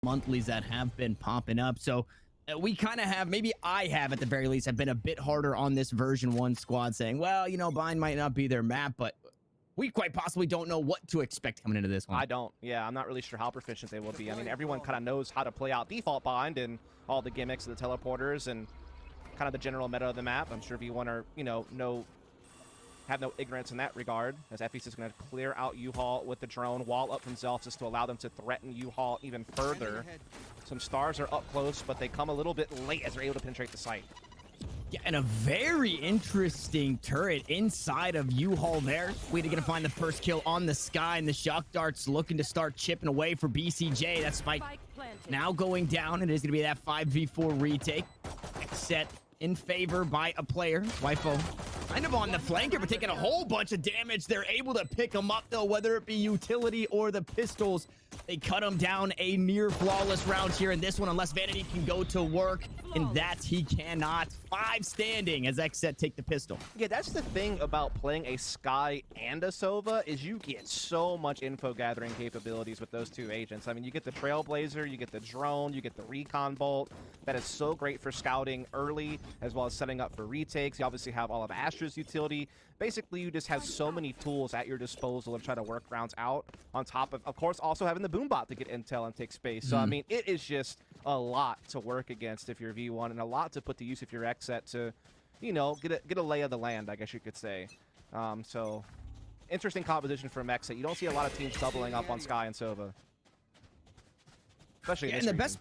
monthlies that have been popping up. So we kind of have, maybe I have at the very least, have been a bit harder on this version 1 squad, saying, well, you know, Bind might not be their map, but we quite possibly don't know what to expect coming into this one. I don't. Yeah, I'm not really sure how proficient they will be. I mean, everyone kind of knows how to play out default Bind and all the gimmicks of the teleporters and kind of the general meta of the map. I'm sure V1 are, you know, have no ignorance in that regard, as FE's is going to clear out U-Haul with the drone, wall up from Zelf just to allow them to threaten U-Haul even further. Some stars are up close, but they come a little bit late as they're able to penetrate the site. Yeah, and a very interesting turret inside of U-Haul there. We're going to find the first kill on the sky, and the shock darts looking to start chipping away for BCJ. That spike now going down. It is going to be that 5v4 retake. XSET in favor by a player. Wifo kind of on the flanker, but taking a whole bunch of damage. They're able to pick them up, though, whether it be utility or the pistols. They cut him down. A near flawless round here in this one, unless Vanity can go to work, and that he cannot. 5 standing as XSET take the pistol. Yeah, that's the thing about playing a Skye and a Sova, is you get so much info gathering capabilities with those two agents. I mean, you get the Trailblazer, you get the drone, you get the recon bolt. That is so great for scouting early, as well as setting up for retakes. You obviously have all of Astra's utility. Basically, you just have so many tools at your disposal to try to work rounds out, on top of course, also having the Boombot to get intel and take space. So, I mean, it is just a lot to work against if you're V1, and a lot to put to use if you're XSET to, you know, get a lay of the land, I guess you could say. So, interesting composition from XSET. You don't see a lot of teams doubling up on Skye and Sova. Especially in this region.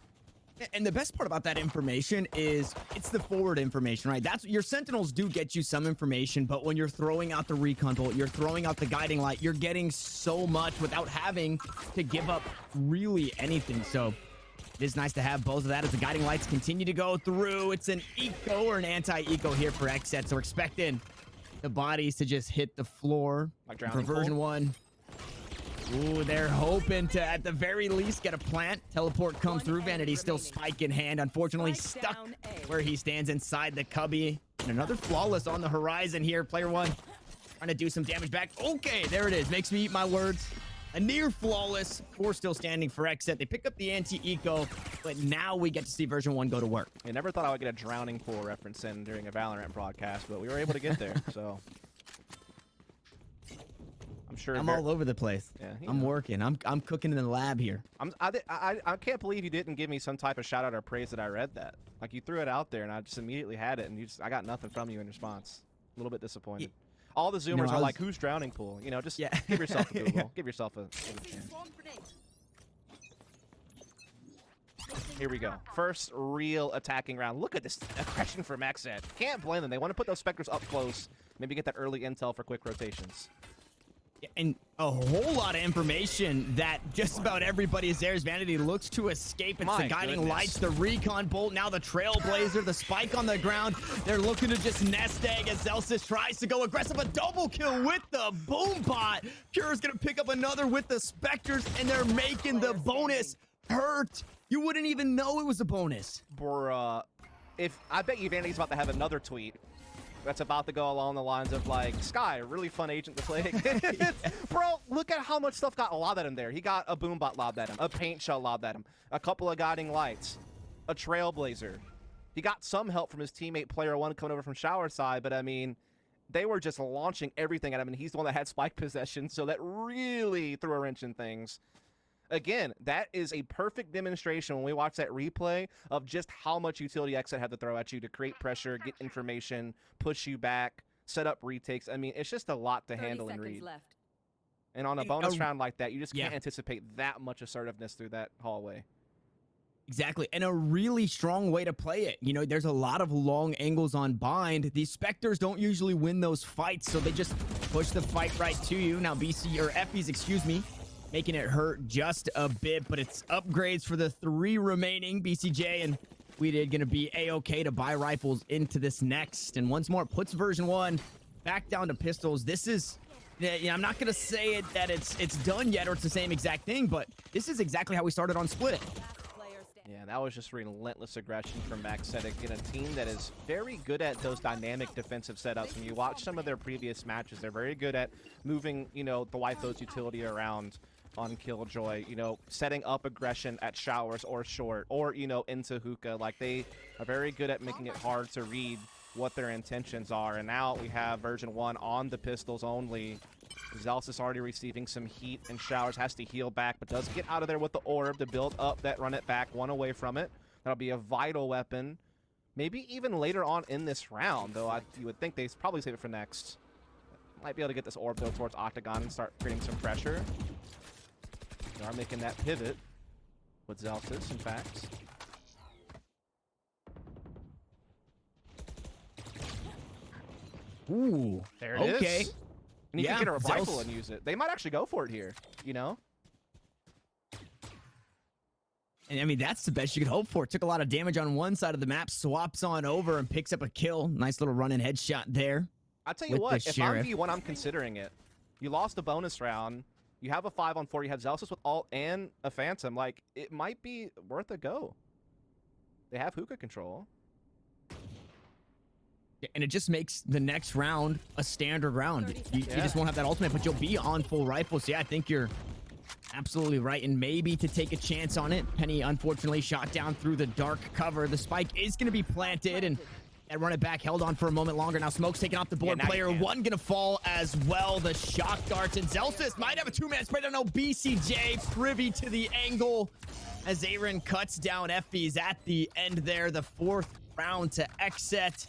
And the best part about that information is it's the forward information, right? That's your sentinels do get you some information, but when you're throwing out the recon bolt, you're throwing out the guiding light, you're getting so much without having to give up really anything. So it is nice to have both of that as the guiding lights continue to go through. It's an eco or an anti-eco here for XSET, so we're expecting the bodies to just hit the floor like for version 1. Ooh, they're hoping to, at the very least, get a plant. Teleport comes through. Vanity still spike in hand. Unfortunately, stuck where he stands inside the cubby. And another flawless on the horizon here. Player 1 trying to do some damage back. Okay, there it is. Makes me eat my words. A near flawless. 4 still standing for XSET. They pick up the anti-eco, but now we get to see version 1 go to work. I never thought I would get a drowning pool reference in during a Valorant broadcast, but we were able to get there, so... Sure, I'm all over the place. Yeah, I'm working. I'm cooking in the lab here. I can't believe you didn't give me some type of shout out or praise that I read that. Like, you threw it out there and I just immediately had it, and I got nothing from you in response. A little bit disappointed. Yeah. All the Zoomers are like, who's drowning pool? You know, just give yourself a Google. Give yourself a chance. Here we go. First real attacking round. Look at this aggression from XSET. Can't blame them. They want to put those Spectres up close. Maybe get that early intel for quick rotations. And a whole lot of information that just about everybody is there as Vanity looks to escape. It's the guiding lights, the recon bolt, now the Trailblazer, the spike on the ground. They're looking to just nest egg as Zelsis tries to go aggressive. A double kill with the Boombot. Pure's going to pick up another with the Spectres, and they're making the bonus hurt. You wouldn't even know it was a bonus. Bruh. I bet you Vanity's about to have another tweet that's about to go along the lines of, like, Skye, really fun agent to play against. Bro, look at how much stuff got lobbed at him there. He got a Boombot lobbed at him, a paint shell lobbed at him, a couple of guiding lights, a Trailblazer. He got some help from his teammate Player 1 coming over from shower side, but I mean, they were just launching everything at him, and he's the one that had spike possession, so that really threw a wrench in things. Again, that is a perfect demonstration when we watch that replay of just how much utility XSET had to throw at you to create pressure, get information, push you back, set up retakes. I mean, it's just a lot to handle and read. And on a bonus round like that, you just can't anticipate that much assertiveness through that hallway. Exactly, and a really strong way to play it. You know, there's a lot of long angles on Bind. These Spectres don't usually win those fights, so they just push the fight right to you. Now, FE's, excuse me, making it hurt just a bit, but it's upgrades for the 3 remaining. BCJ and we did going to be A-okay to buy rifles into this next. And once more, puts version 1 back down to pistols. This is, I'm not going to say that it's done yet or it's the same exact thing, but this is exactly how we started on Split. Yeah, that was just relentless aggression from XSET. Again, a team that is very good at those dynamic defensive setups. When you watch some of their previous matches, they're very good at moving, you know, the Waifo's utility around on Killjoy, you know, setting up aggression at showers or short or, you know, into hookah. Like, they are very good at making it hard to read what their intentions are. And now we have version 1 on the pistols only. Zealous is already receiving some heat, and showers has to heal back, but does get out of there with the orb to build up that run it back, one away from it. That'll be a vital weapon. Maybe even later on in this round, though you would think they probably save it for next. Might be able to get this orb though towards Octagon and start creating some pressure. They are making that pivot with Zelsis, in fact. Ooh, there it is. And you can get a Zealous rifle and use it. They might actually go for it here, you know? And I mean, that's the best you could hope for. Took a lot of damage on one side of the map, swaps on over and picks up a kill. Nice little run-in headshot there. I'll tell you what, if I'm V1, I'm considering it. You lost a bonus round. You have a 5-on-4. You have Zealous with ult and a Phantom. Like, it might be worth a go. They have hookah control. And it just makes the next round a standard round. You just won't have that ultimate, but you'll be on full rifle. So yeah, I think you're absolutely right. And maybe to take a chance on it. Penny unfortunately shot down through the dark cover. The spike is going to be planted, and that run it back held on for a moment longer. Now Smoke's taking off the board. Player 1 gonna fall as well. The shock darts, and Zelsis might have a 2-man spray. I don't know. BCJ privy to the angle as Aaron cuts down Effie's at the end there. The 4th round to XSET.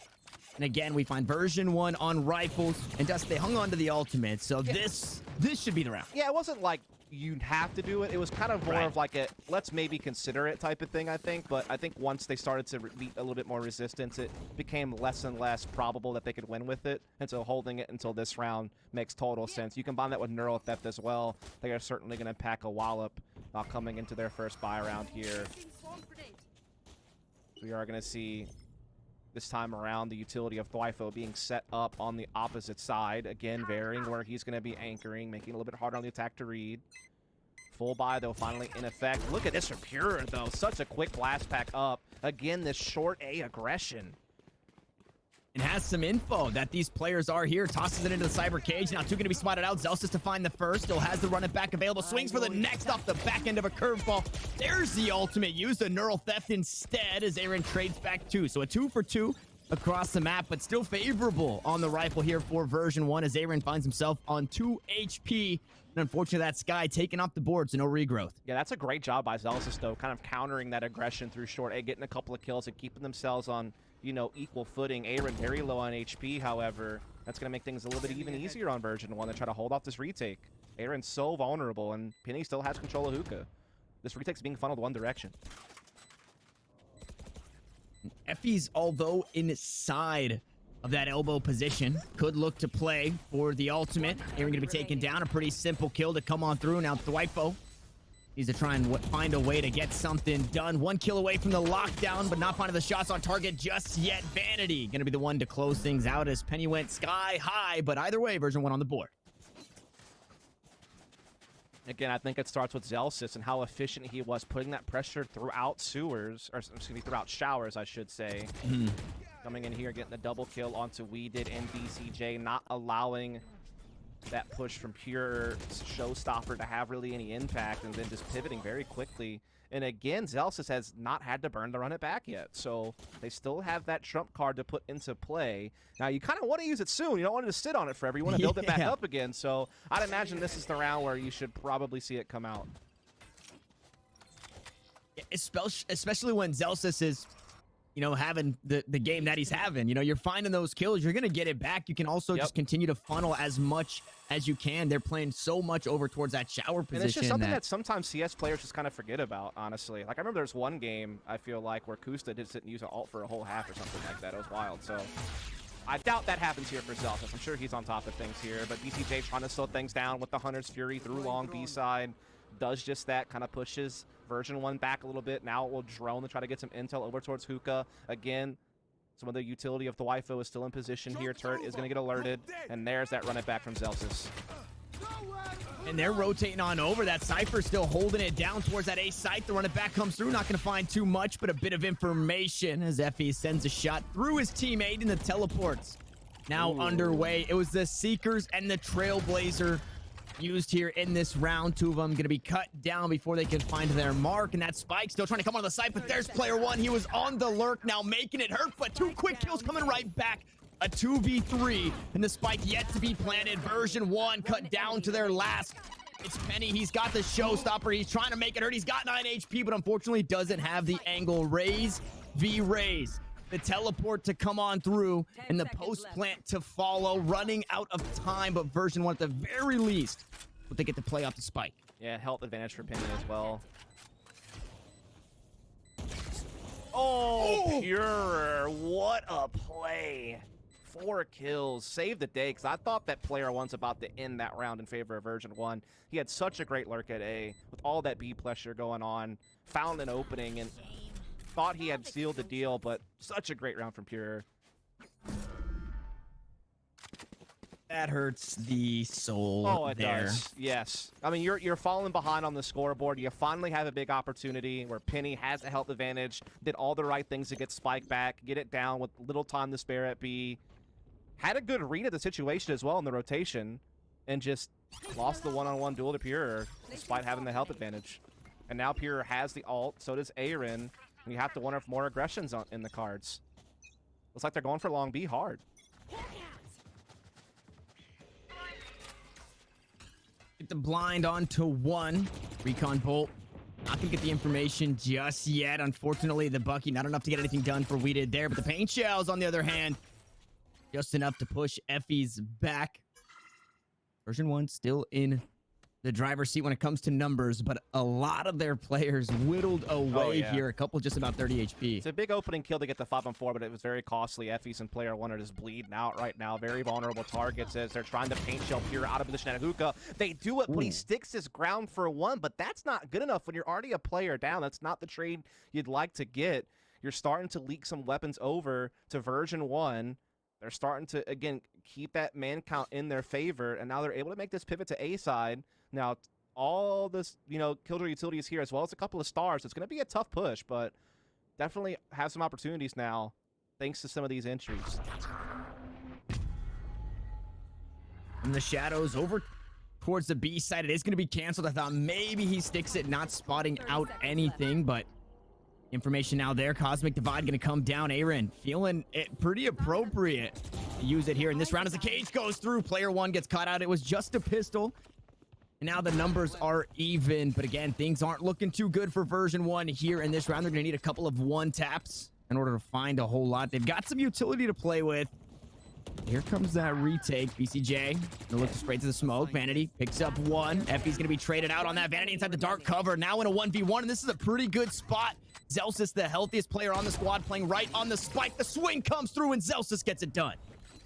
And again, we find version 1 on rifles, and Dust, they hung on to the ultimate. So this should be the round. Yeah, it wasn't like you'd have to do it. It was kind of more of like a let's maybe consider it type of thing, I think. But I think once they started to meet a little bit more resistance, it became less and less probable that they could win with it. And so holding it until this round makes total sense. You combine that with neural theft as well. They are certainly going to pack a wallop coming into their first buy round here. We are going to see this time around the utility of Thwyfo being set up on the opposite side. Again, varying where he's going to be anchoring, making it a little bit harder on the attack to read. Full buy, though, finally in effect. Look at this from Pure, though. Such a quick blast pack up. Again, this short A aggression. And has some info that these players are here. Tosses it into the cyber cage. Now 2 going to be spotted out. Zelsis to find the first. Still has the run it back available. Swings for the next off the back end of a curveball. There's the ultimate. Use the neural theft instead as Aaron trades back 2. So a 2 for 2 across the map, but still favorable on the rifle here for version 1 as Aaron finds himself on 2 HP. And unfortunately, that Sky taking off the board, so no regrowth. Yeah, that's a great job by Zelsis, though, kind of countering that aggression through short A, getting a couple of kills and keeping themselves on, you know, equal footing. Aaron very low on HP, however. That's going to make things a little bit even easier on version 1 to try to hold off this retake. Aaron's so vulnerable, and Penny still has control of hookah. This retake's being funneled one direction. Effie's, although inside of that elbow position, could look to play for the ultimate. Aaron going to be taken down. A pretty simple kill to come on through. Now Thwyfo needs to try and find a way to get something done. 1 kill away from the lockdown, but not finding the shots on target just yet. Vanity going to be the one to close things out as Penny went sky high, but either way, version 1 on the board. Again, I think it starts with Zelsis and how efficient he was putting that pressure throughout sewers, or excuse me, throughout showers, I should say. Coming in here, getting the double kill onto Weeded and BCJ, not allowing that push from Pure Showstopper to have really any impact, and then just pivoting very quickly. And again, Zelsis has not had to burn the run it back yet, so they still have that trump card to put into play. Now, you kind of want to use it soon. You don't want it to sit on it forever. You want to build it back up again, so I'd imagine this is the round where you should probably see it come out. Especially when Zelsis is, you know, having the game that he's having. You know, you're finding those kills. You're going to get it back. You can also just continue to funnel as much as you can. They're playing so much over towards that shower position. And it's just something that sometimes CS players just kind of forget about, honestly. Like, I remember there's one game, I feel like, where Kusta didn't use an ult for a whole half or something like that. It was wild. So I doubt that happens here for Zelsis. I'm sure he's on top of things here. But BCJ trying to slow things down with the Hunter's Fury through long B side. Does just that, kind of pushes version 1 back a little bit. Now it will drone to try to get some intel over towards hookah. Again, some of the utility of the Thwyfo is still in position here. Turret is going to get alerted, and there's that run it back from Zelsis. And they're rotating on over. That Cypher still holding it down towards that A site. The run it back comes through. Not going to find too much, but a bit of information as Effie sends a shot through his teammate, and the teleports now underway. It was the Seekers and the Trailblazer used here in this round. Two of them going to be cut down before they can find their mark. And that Spike still trying to come on the site, but there's player one. He was on the lurk, now making it hurt, but two quick kills coming right back. A 2v3, and the Spike yet to be planted. Version1 cut down to their last. It's Penny. He's got the showstopper. He's trying to make it hurt. He's got 9 HP, but unfortunately doesn't have the angle. Raze v Raze. The teleport to come on through, and the post plant to follow. Running out of time, but Version1 at the very least, but they get to play off the Spike. Yeah, health advantage for Penny as well. Oh, Pure. What a play. 4 kills. Save the day, because I thought that player one's about to end that round in favor of Version1. He had such a great lurk at A with all that B pressure going on. Found an opening and thought he had sealed the deal, but such a great round from Pure. That hurts the soul. Oh, it there. does. Yes. I mean, you're falling behind on the scoreboard. You finally have a big opportunity where Penny has the health advantage, did all the right things to get Spike back, get it down with little time to spare at B. Had a good read of the situation as well in the rotation, and just lost the one-on-one duel to Pure despite having the health advantage. And now Pure has the ult, so does Aaron. And you have to wonder if more aggression's in the cards. Looks like they're going for long B hard. Get the blind onto one. Recon Bolt. Not gonna get the information just yet. Unfortunately, the Bucky, not enough to get anything done for we did there. But the paint shells, on the other hand, just enough to push Effie's back. Version1 still in the driver's seat when it comes to numbers, but a lot of their players whittled away here. A couple just about 30 HP. It's a big opening kill to get the 5-on-4, but it was very costly. Effie's and player one are just bleeding out right now. Very vulnerable targets as they're trying to paint shell Pure out of position at Hookah. They do it, but he sticks his ground for one, but that's not good enough when you're already a player down. That's not the trade you'd like to get. You're starting to leak some weapons over to Version1. They're starting to, again, keep that man count in their favor, and now they're able to make this pivot to A side. Now, all this, Killjoy utility is here, as well as a couple of stars. It's going to be a tough push, but definitely have some opportunities now, thanks to some of these entries. From the shadows over towards the B side, it is going to be canceled. I thought maybe he sticks it, not spotting out anything, but information now there. Cosmic Divide going to come down. Aaron feeling it pretty appropriate to use it here in this round as the cage goes through. Player one gets caught out. It was just a pistol. And now the numbers are even. But again, things aren't looking too good for Version1 here in this round. They're going to need a couple of one taps in order to find a whole lot. They've got some utility to play with. Here comes that retake. BCJ gonna look straight to the smoke. Vanity picks up one. Effie's gonna be traded out on that. Vanity inside the dark cover. Now in a 1v1, and this is a pretty good spot. Zelsis, the healthiest player on the squad, playing right on the Spike. The swing comes through, and Zelsis gets it done.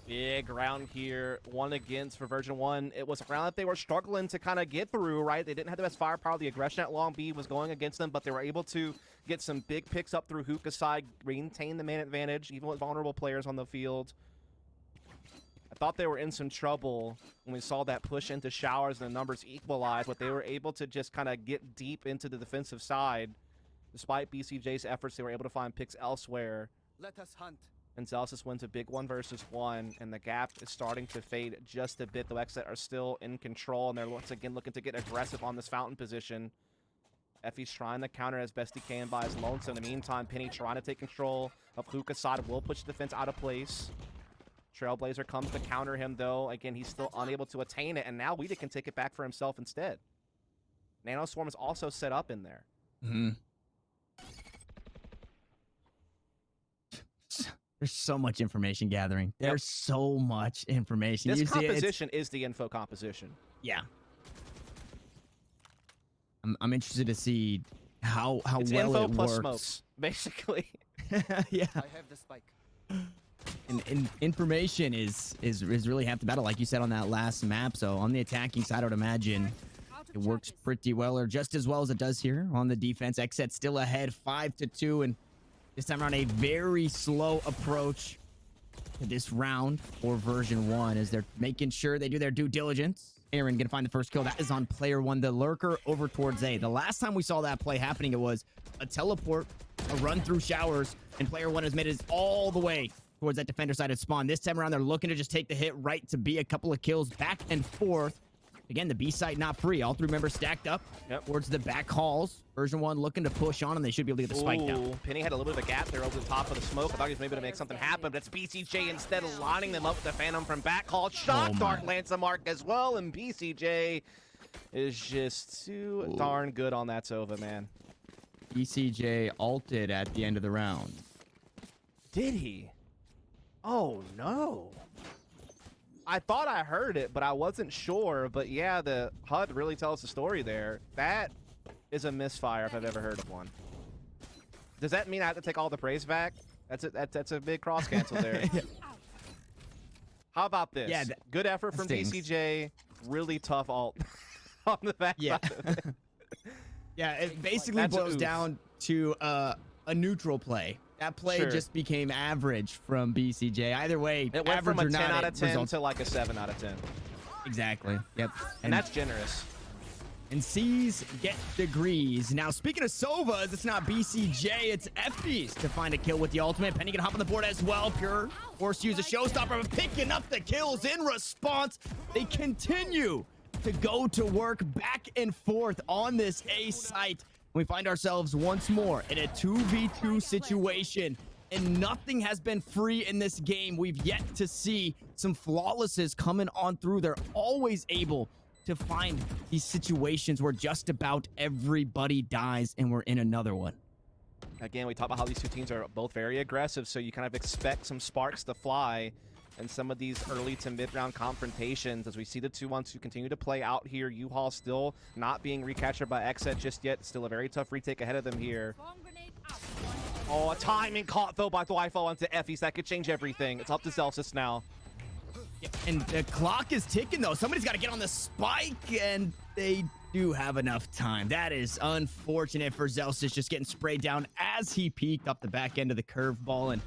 Big round here, one against for Version1. It was a round that they were struggling to kind of get through, right? They didn't have the best firepower. The aggression at long B was going against them, but they were able to get some big picks up through Hookah's side, maintain the man advantage, even with vulnerable players on the field. I thought they were in some trouble when we saw that push into showers and the numbers equalize, but they were able to just kind of get deep into the defensive side. Despite BCJ's efforts, they were able to find picks elsewhere. Let us hunt. And Zelsis wins a big 1v1, and the gap is starting to fade just a bit. The XSET are still in control, and they're once again looking to get aggressive on this fountain position. Effie's trying to counter as best he can by his lonesome. In the meantime, Penny trying to take control of Hookah's side, will push the defense out of place. Trailblazer comes to counter him, though. Again, he's still unable to attain it, and now Weeda can take it back for himself instead. Nanoswarm is also set up in there. There's so much information gathering. There's so much information. This composition is the info composition. Yeah. I'm interested to see how it's well info it plus works. smokes, basically. Yeah. I have the spike. And information is really half the battle, like you said on that last map. So on the attacking side, I would imagine it works pretty well, or just as well as it does here on the defense. XSET still ahead 5-2, and this time around a very slow approach to this round for Version1 as they're making sure they do their due diligence. Aaron gonna find the first kill. That is on player one, the lurker over towards A. The last time we saw that play happening, it was a teleport, a run through showers, and player one has made it all the way towards that defender side of spawn. This time around, they're looking to just take the hit right to B. A couple of kills back and forth. Again, the B site not free. All 3 members stacked up towards the back halls. Version1 looking to push on, and they should be able to get the spike down. Penny had a little bit of a gap there over the top of the smoke. I thought he was maybe able to make something happen, but it's BCJ instead of lining them up with the Phantom from back hall. Shot dart lands a mark as well, and BCJ is just too darn good on that Sova, man. BCJ ulted at the end of the round. Did he? Oh, no. I thought I heard it, but I wasn't sure. But yeah, the HUD really tells the story there. That is a misfire if I've ever heard of one. Does that mean I have to take all the praise back? That's a big cross cancel there. How about this? Yeah, good effort from BCJ. Really tough ult on the back side of it. Yeah, it basically boils down to a neutral play. That play just became average from BCJ. Either way, it went from a 10 out of 10 to like a 7 out of 10. Exactly. Yep. And that's generous. And C's get degrees. Now, speaking of Sovas, it's not BCJ, it's Effie's to find a kill with the ultimate. Penny can hop on the board as well. Pure forced to use a showstopper, but picking up the kills in response. They continue to go to work back and forth on this A site. We find ourselves once more in a 2v2 situation, and nothing has been free in this game. We've yet to see some flawlesses coming on through. They're always able to find these situations where just about everybody dies, and we're in another one. Again, we talk about how these two teams are both very aggressive, so you kind of expect some sparks to fly in some of these early to mid-round confrontations as we see the 2-on-2 continue to play out here. U-Haul still not being recaptured by XSET just yet. Still a very tough retake ahead of them here. Oh, a timing caught though by Dwifo onto Effie's. That could change everything. It's up to Zelsis now. And the clock is ticking though. Somebody's got to get on the spike, and they do have enough time. That is unfortunate for Zelsis, just getting sprayed down as he peeked up the back end of the curveball. And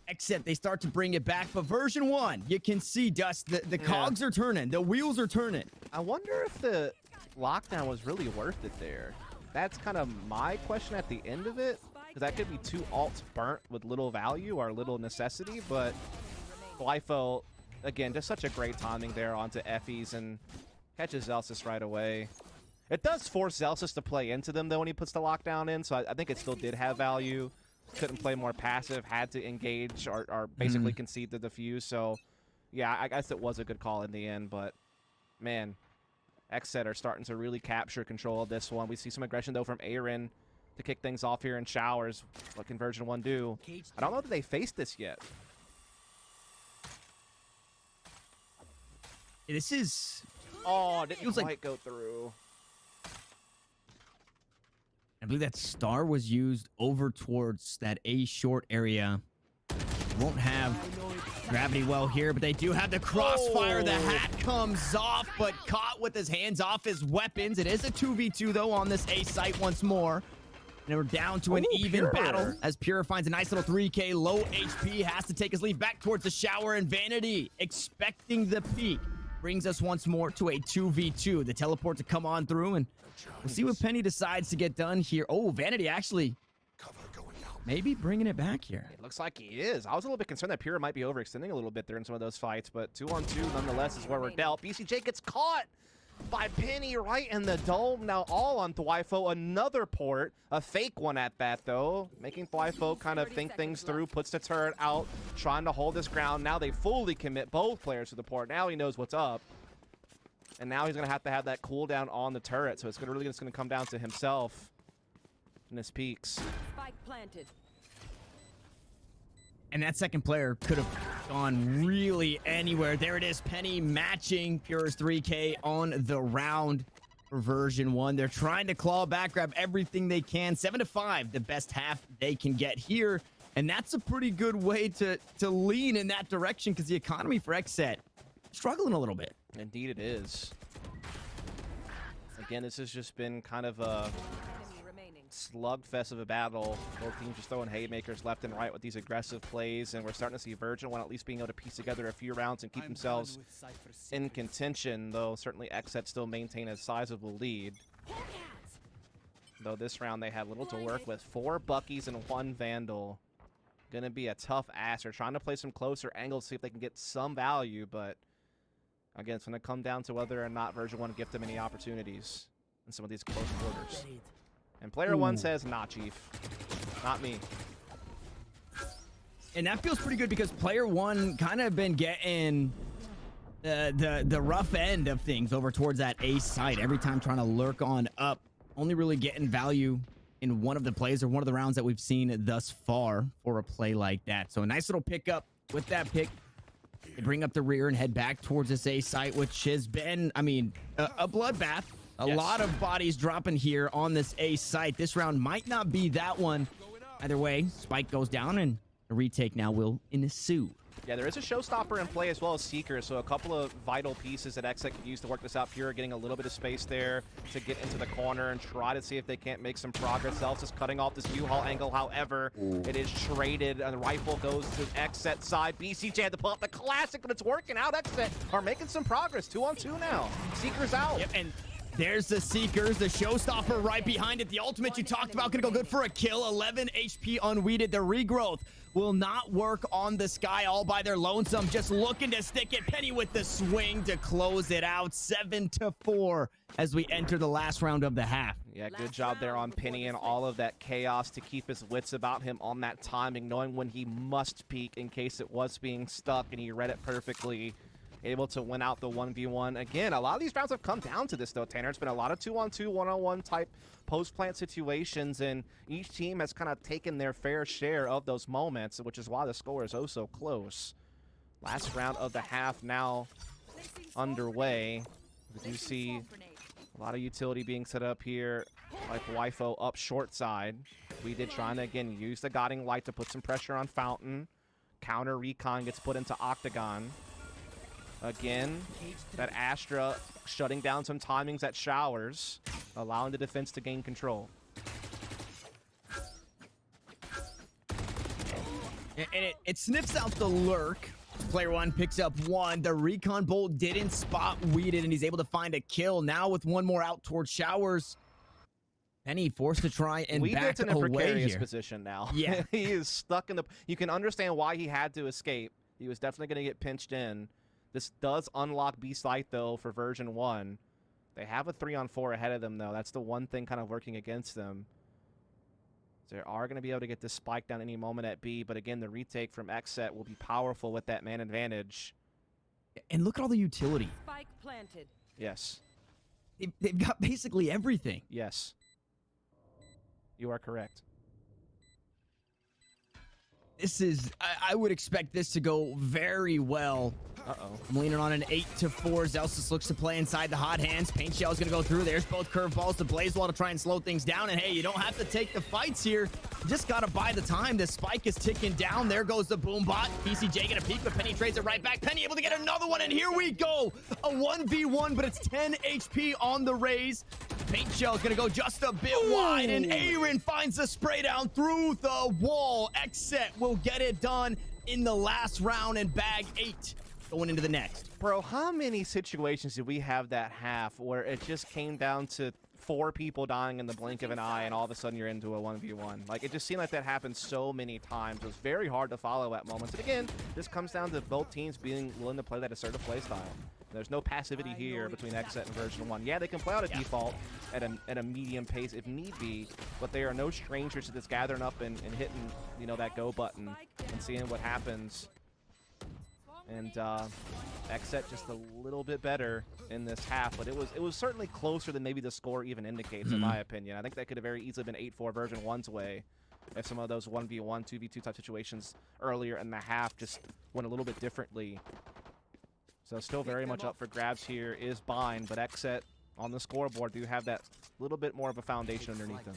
XSET, they start to bring it back, but Version1, you can see, Dust, the cogs are turning, the wheels are turning. I wonder if the lockdown was really worth it there. That's kind of my question at the end of it, because that could be 2 ults burnt with little value or little necessity, but Glypho, again, just such a great timing there onto Effie's and catches Zelsis right away. It does force Zelsis to play into them, though, when he puts the lockdown in, so I think it still did have value. Couldn't play more passive, had to engage or basically concede the defuse. So, yeah, I guess it was a good call in the end. But, man, XSET are starting to really capture control of this one. We see some aggression, though, from Aaron to kick things off here in showers. What can Version1 do? I don't know that they faced this yet. This is... Oh, didn't quite go through. I believe that star was used over towards that A short area. Won't have gravity well here, but they do have the crossfire. The hat comes off, but caught with his hands off his weapons. It is a 2v2, though, on this A site once more. And we're down to an even battle as Pure finds a nice little 3K, low HP, has to take his leave back towards the shower, and Vanity, expecting the peak, brings us once more to a 2v2. The teleport to come on through, and we'll see what Penny decides to get done here. Oh, Vanity actually maybe bringing it back here. It looks like he is. I was a little bit concerned that Pure might be overextending a little bit there in some of those fights, but 2-on-2 nonetheless is where we're dealt. BCJ gets caught by Penny right in the dome. Now all on Dwifo. Another port. A fake one at that, though. Making Dwifo kind of think things through. Puts the turret out. Trying to hold his ground. Now they fully commit both players to the port. Now he knows what's up. And now he's going to have that cooldown on the turret. So it's really just going to come down to himself and his peaks. Spike planted. And that second player could have gone really anywhere. There it is, Penny matching Pure's 3K on the round for Version1. They're trying to claw back, grab everything they can. 7-5, the best half they can get here. And that's a pretty good way to lean in that direction, because the economy for XSET struggling a little bit. Indeed it is. Again, this has just been kind of a slugfest of a battle. Both teams just throwing haymakers left and right with these aggressive plays, and we're starting to see Version1 at least being able to piece together a few rounds and keep themselves in contention, though certainly XSET still maintain a sizable lead. Though this round they had little to work with. 4 Buckies and 1 Vandal. Gonna be a tough ask. They're trying to play some closer angles, see if they can get some value, but Again, it's going to come down to whether or not Version 1 gift them any opportunities in some of these close quarters. And player 1 says, nah, Chief. Not me. And that feels pretty good because player 1 kind of been getting the rough end of things over towards that A site. Every time trying to lurk on up. Only really getting value in one of the plays or one of the rounds that we've seen thus far for a play like that. So a nice little pickup with that pick. They bring up the rear and head back towards this A site, which has been, I mean, a bloodbath. A lot of bodies dropping here on this A site. This round might not be that one. Either way, Spike goes down and a retake now will ensue. Yeah, there is a showstopper in play as well as Seeker, so a couple of vital pieces that XSET can use to work this out. Pure getting a little bit of space there to get into the corner and try to see if they can't make some progress. Zelfs is cutting off this U-Haul angle, however, it is traded, and the rifle goes to XSET side. BCJ had to pull up the classic, but it's working out. XSET are making some progress. 2-on-2 now. Seeker's out. Yep, and there's the Seekers, the showstopper right behind it. The ultimate you talked about gonna go good for a kill. 11 HP unweeded. The regrowth will not work on the Sky all by their lonesome. Just looking to stick it. Penny with the swing to close it out. 7-4 as we enter the last round of the half. Yeah, good job there on Penny and all of that chaos to keep his wits about him on that timing, knowing when he must peek in case it was being stuck, and he read it perfectly. Able to win out the 1v1. Again, a lot of these rounds have come down to this, though, Tanner. It's been a lot of 2-on-2, 1-on-1 type post-plant situations, and each team has kind of taken their fair share of those moments, which is why the score is oh so close. Last round of the half now underway. We do see a lot of utility being set up here, like Wifo up short side. We did trying to, again, use the guiding light to put some pressure on Fountain. Counter recon gets put into Octagon. Again, that Astra shutting down some timings at Showers, allowing the defense to gain control. And it sniffs out the lurk. Player 1 picks up 1. The recon bolt didn't spot Weeded, and he's able to find a kill. Now with one more out towards Showers. Penny forced to try and back in a away precarious here. position now. Yeah. He is stuck in the... You can understand why he had to escape. He was definitely going to get pinched in. This does unlock B-Site, though, for Version 1. They have a 3-on-4 ahead of them, though. That's the one thing kind of working against them. So they are going to be able to get this spike down any moment at B, but again, the retake from XSET will be powerful with that man advantage. And look at all the utility. Spike planted. Yes. They've got basically everything. Yes. You are correct. This is, I would expect this to go very well. Uh-oh. I'm leaning on an 8-4. Zelsis looks to play inside the hot hands. Paint Shell's going to go through. There's both curveballs to Blazewall to try and slow things down. And hey, you don't have to take the fights here. You just got to buy the time. The spike is ticking down. There goes the boom bot. PCJ going to peek, but Penny trades it right back. Penny able to get another one, and here we go. A 1v1, but it's 10 HP on the raise. Paint Shell's going to go just a bit wide, and Aaron finds the spray down through the wall. XSET will get it done in the last round and bag 8 going into the next. Bro, how many situations did we have that half where it just came down to 4 people dying in the blink of an eye, and all of a sudden you're into a 1v1? Like, it just seemed like that happened so many times. It was very hard to follow at moments. And again, this comes down to both teams being willing to play that assertive play style. There's no passivity here between XSET and Version 1. Yeah, they can play out a default at a medium pace if need be, but they are no strangers to just gathering up and hitting, you know, that go button and seeing what happens. And XSET just a little bit better in this half, but it was certainly closer than maybe the score even indicates, in my opinion. I think that could have very easily been 8-4 Version 1's way if some of those 1v1, 2v2 type situations earlier in the half just went a little bit differently. So still very much up for grabs here is Bind, but XSET on the scoreboard do have that little bit more of a foundation underneath them.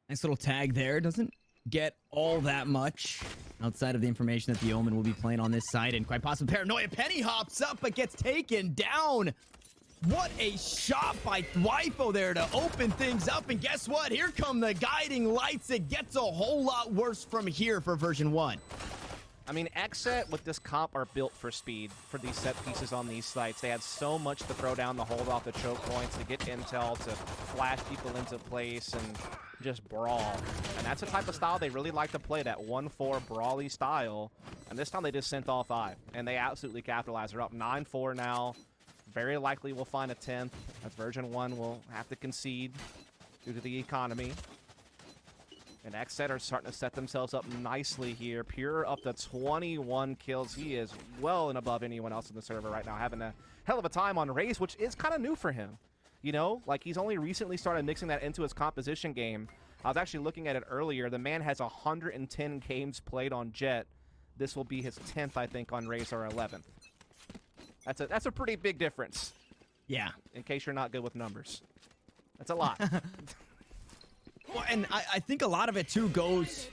Nice little tag there. Doesn't get all that much outside of the information that the Omen will be playing on this side, and quite possibly Paranoia. Penny hops up but gets taken down. What a shot by Wifo there to open things up, and guess what? Here come the guiding lights. It gets a whole lot worse from here for Version 1. I mean, XSET with this comp are built for speed for these set pieces on these sites. They had so much to throw down the hold off the choke points, to get intel, to flash people into place, and just brawl. And that's the type of style they really like to play, that 1-4 brawly style. And this time they just sent all 5, and they absolutely capitalized. They're up 9-4 now. Very likely we'll find a 10th, as Version1 will have to concede due to the economy. And XSET are starting to set themselves up nicely here. Pure up to 21 kills. He is well and above anyone else in the server right now, having a hell of a time on Raze, which is kind of new for him. You know, like he's only recently started mixing that into his composition game. I was actually looking at it earlier. The man has 110 games played on Jet. This will be his 10th, I think, on Raze, or 11th. That's a pretty big difference. Yeah. In case you're not good with numbers. That's a lot. Well, and I think a lot of it, too, goes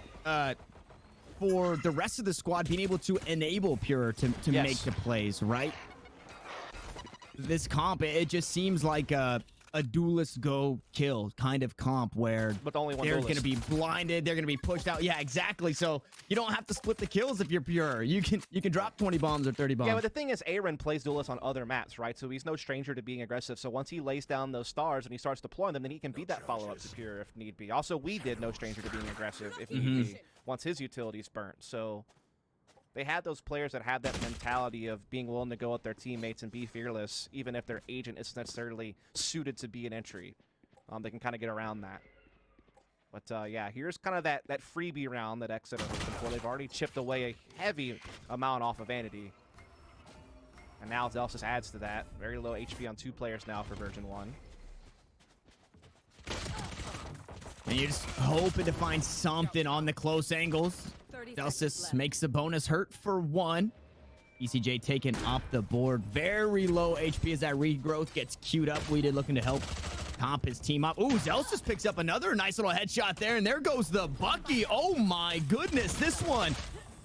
for the rest of the squad being able to enable Pure to Yes. make the plays, right? This comp, it just seems like a duelist go kill kind of comp where But only one they're duelist. going to be blinded, they're going to be pushed out. Yeah, exactly. So you don't have to split the kills if you're Pure. You can drop 20 bombs or 30 bombs. Yeah, but the thing is, Aaron plays duelists on other maps, right? So he's no stranger to being aggressive. So once he lays down those stars and he starts deploying them, then he can beat that follow-up to Pure if need be. Also, we did no stranger to being aggressive if need be, once his utility's burnt. So they had those players that have that mentality of being willing to go with their teammates and be fearless, even if their agent isn't necessarily suited to be an entry. They can kind of get around that. But yeah, here's kind of that freebie round that XSET are looking for. They've already chipped away a heavy amount off of Vanity. And now Zelsis adds to that. Very low HP on 2 players now for Version1. And you're just hoping to find something on the close angles. Zelsis makes the bonus hurt for 1. ECJ taken off the board. Very low HP as that regrowth gets queued up. We did looking to help comp his team up. Ooh, Zelsis picks up another nice little headshot there. And there goes the Bucky. Oh my goodness. This one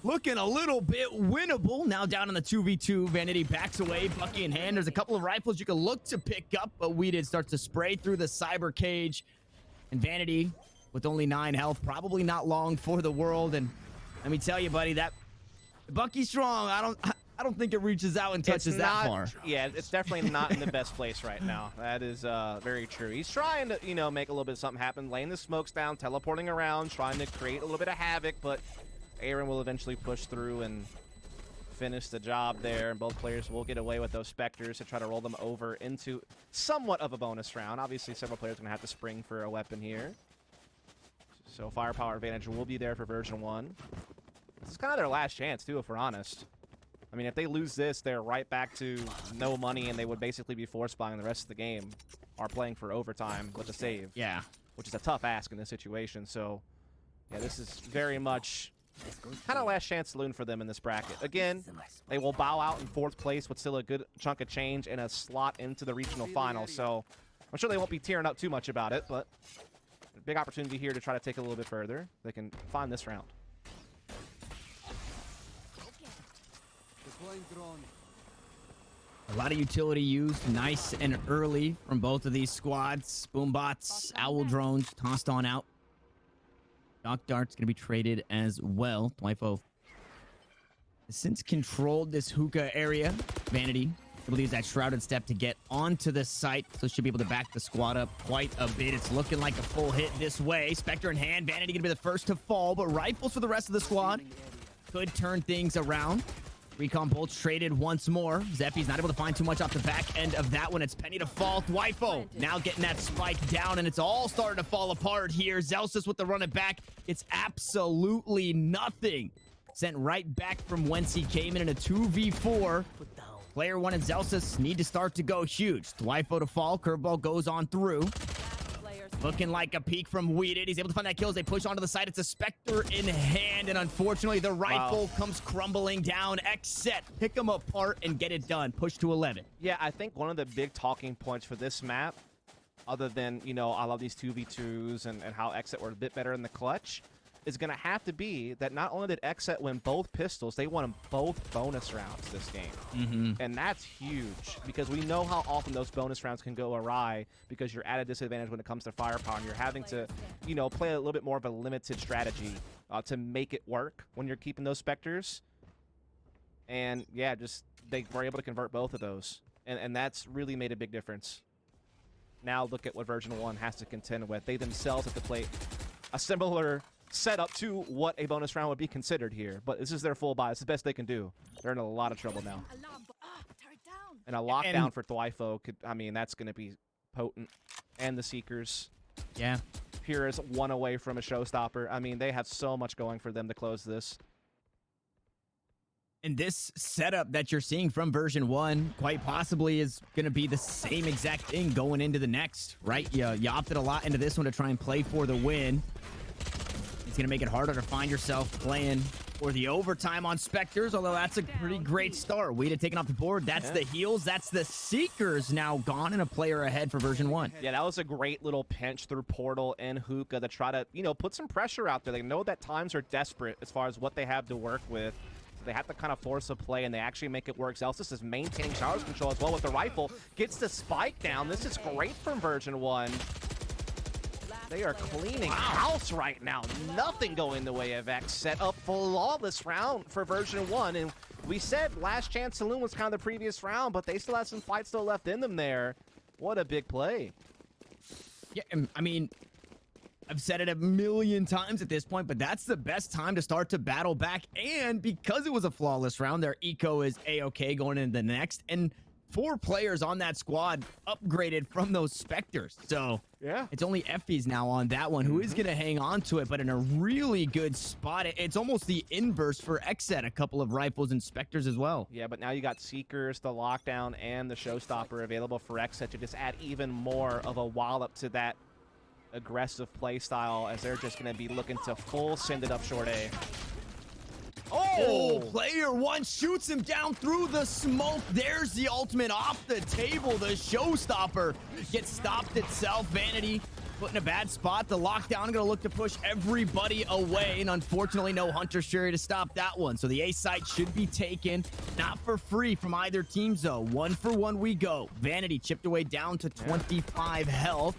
looking a little bit winnable. Now down in the 2v2. Vanity backs away. Bucky in hand. There's a couple of rifles you can look to pick up. But Weeded starts to spray through the cyber cage. And Vanity with only 9 health. Probably not long for the world. And let me tell you, buddy, that Bucky's strong. I don't think it reaches out and touches that far. Yeah, it's definitely not in the best place right now. That is very true. He's trying to, you know, make a little bit of something happen, laying the smokes down, teleporting around, trying to create a little bit of havoc, but Aaron will eventually push through and finish the job there, and both players will get away with those Spectres to try to roll them over into somewhat of a bonus round. Obviously, several players are going to have to spring for a weapon here. So firepower advantage will be there for Version1. This is kind of their last chance, too, if we're honest. I mean, if they lose this, they're right back to no money, and they would basically be force buying the rest of the game, or playing for overtime with a save. Yeah. Which is a tough ask in this situation. So, yeah, this is very much kind of last chance saloon for them in this bracket. Again, they will bow out in 4th place with still a good chunk of change and a slot into the regional final. So, I'm sure they won't be tearing up too much about it, but a big opportunity here to try to take it a little bit further. They can find this round. A lot of utility used nice and early from both of these squads. Boombots, owl drones tossed on out. Doc Dart's going to be traded as well. Dwifo has since controlled this hookah area. Vanity able to use that shrouded step to get onto the site, so should be able to back the squad up quite a bit. It's looking like a full hit this way. Spectre in hand. Vanity going to be the first to fall, but rifles for the rest of the squad could turn things around. Recon bolts traded once more. Zeppi's not able to find too much off the back end of that one. It's Penny to fall. Dwifo now getting that spike down, and it's all starting to fall apart here. Zelsis with the run it back. It's absolutely nothing. Sent right back from whence he came in a 2v4. Player 1 and Zelsis need to start to go huge. Dwifo to fall. Curveball goes on through. Looking like a peek from Weeded. He's able to find that kill as they push onto the side. It's a Spectre in hand, and unfortunately, the rifle comes crumbling down. XSET, pick them apart and get it done. Push to 11. Yeah, I think one of the big talking points for this map, other than, you know, I love these 2v2s and how XSET were a bit better in the clutch, is going to have to be that not only did XSET win both pistols, they won both bonus rounds this game. And that's huge, because we know how often those bonus rounds can go awry because you're at a disadvantage when it comes to firepower, and you're having to, you know, play a little bit more of a limited strategy to make it work when you're keeping those Spectres. And yeah, just they were able to convert both of those, and that's really made a big difference. Now look at what Version1 has to contend with. They themselves have to play a similar setup to what a bonus round would be considered here. But this is their full buy. It's the best they can do. They're in a lot of trouble now. And a lockdown for Thwifo could, I mean, that's going to be potent. And the Seekers. Yeah. Here is one away from a showstopper. I mean, they have so much going for them to close this. And this setup that you're seeing from version 1 quite possibly is going to be the same exact thing going into the next, right? You opted a lot into this one to try and play for the win. It's going to make it harder to find yourself playing for the overtime on Spectres, although that's a pretty great start. Weeda taken off the board. That's the heals. That's the Seekers now gone and a player ahead for version 1. Yeah, that was a great little pinch through Portal and Hookah to try to, you know, put some pressure out there. They know that times are desperate as far as what they have to work with. So they have to kind of force a play, and they actually make it work. Zelsis is maintaining showers control as well with the rifle. Gets the spike down. This is great from version 1. They are cleaning house right now. Nothing going the way of XSET. A flawless round for version 1. And we said Last Chance Saloon was kind of the previous round, but they still have some fight still left in them there. What a big play. Yeah, I mean, I've said it a million times at this point, but that's the best time to start to battle back. And because it was a flawless round, their eco is A-okay going into the next. And 4 players on that squad upgraded from those Spectres. So yeah, it's only Effie's now on that one, who is going to hang on to it, but in a really good spot. It's almost the inverse for XSET, a couple of rifles and Spectres as well. Yeah, but now you got Seekers, the Lockdown, and the Showstopper available for XSET to just add even more of a wallop to that aggressive play style, as they're just going to be looking to full send it up short A. Oh, player 1 shoots him down through the smoke. There's the ultimate off the table. The Showstopper gets stopped itself. Vanity put in a bad spot. The Lockdown going to look to push everybody away, and unfortunately no Hunter's Fury to stop that one. So the A site should be taken, not for free from either team though. 1 for 1 we go. Vanity chipped away down to 25 health,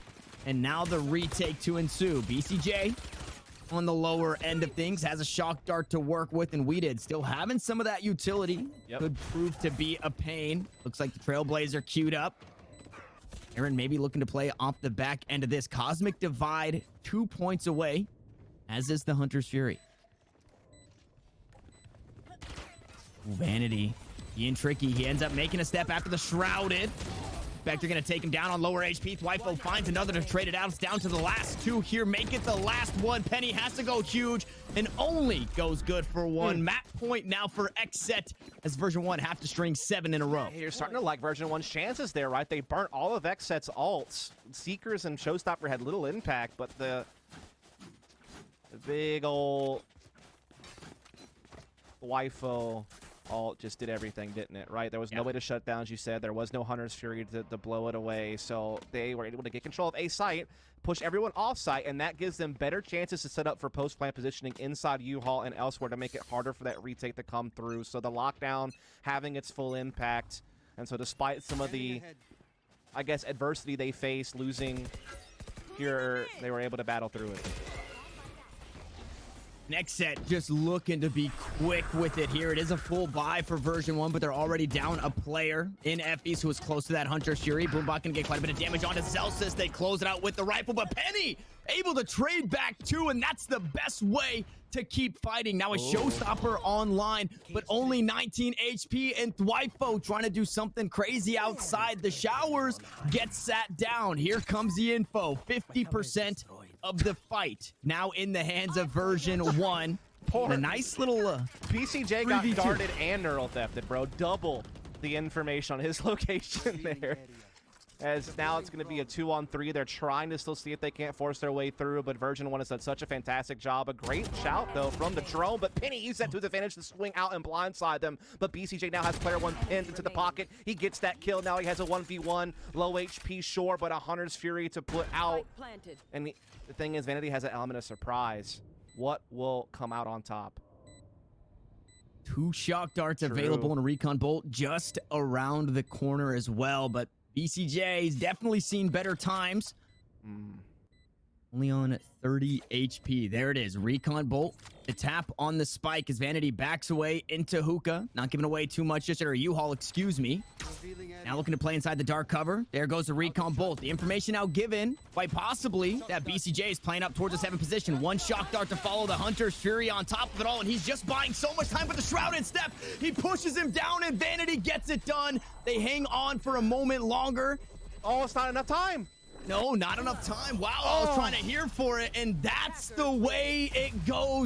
and now the retake to ensue. BCJ on the lower end of things has a shock dart to work with, and we did still having some of that utility. Could prove to be a pain. Looks like the Trailblazer queued up. Aaron maybe looking to play off the back end of this. Cosmic Divide 2 points away, as is the Hunter's Fury. Vanity being tricky. He ends up making a step after the Shrouded. Spectre gonna take him down on lower HP. Thwifo finds another to trade it out. It's down to the last 2 here. Make it the last one. Penny has to go huge and only goes good for 1. Map point now for XSET, as version 1 have to string 7 in a row. Hey, you're starting to like version 1's chances there, right? They burnt all of XSET's ults. Seekers and Showstopper had little impact, but the big ol' Thwifo ult just did everything, didn't it, right? There was no way to shut down, as you said. There was no Hunter's Fury to blow it away, so they were able to get control of A site, push everyone off site, and that gives them better chances to set up for post-plant positioning inside U-Haul and elsewhere to make it harder for that retake to come through. So the Lockdown having its full impact, and so despite some of the, I guess, adversity they faced, losing here, they were able to battle through it. Next set, just looking to be quick with it here. It is a full buy for version 1, but they're already down a player in Effie's who was close to that Hunter's Fury. Boombot can get quite a bit of damage onto Zelsis. They close it out with the rifle, but Penny able to trade back too, and that's the best way to keep fighting. Now a Showstopper online, but only 19 HP, and Thwifo trying to do something crazy outside the showers gets sat down. Here comes the info. 50% of the fight now in the hands of version 1. A nice little BCJ got darted and neural thefted, bro. Double the information on his location there. As now it's going to be a 2-on-3. They're trying to still see if they can't force their way through, but version 1 has done such a fantastic job. A great shout, though, from the drone, but Penny used that to his advantage to swing out and blindside them. But BCJ now has player 1 pinned into the pocket. He gets that kill. Now he has a 1v1. Low HP, sure, but a Hunter's Fury to put out. And the thing is, Vanity has an element of surprise. What will come out on top? 2 shock darts available in a recon bolt just around the corner as well, but BCJ's definitely seen better times. Only on 30 HP. There it is. Recon Bolt. The tap on the spike as Vanity backs away into Hookah. Not giving away too much just or U-Haul, excuse me. Now looking to play inside the dark cover. There goes the Recon Bolt. The information now given, quite possibly, that BCJ is playing up towards the 7th position. One shock dart to follow the Hunter's Fury on top of it all, and he's just buying so much time with the Shrouded Step. He pushes him down, and Vanity gets it done. They hang on for a moment longer. Oh, it's not enough time. No, not enough time. Wow, I was trying to hear for it, and that's the way it goes.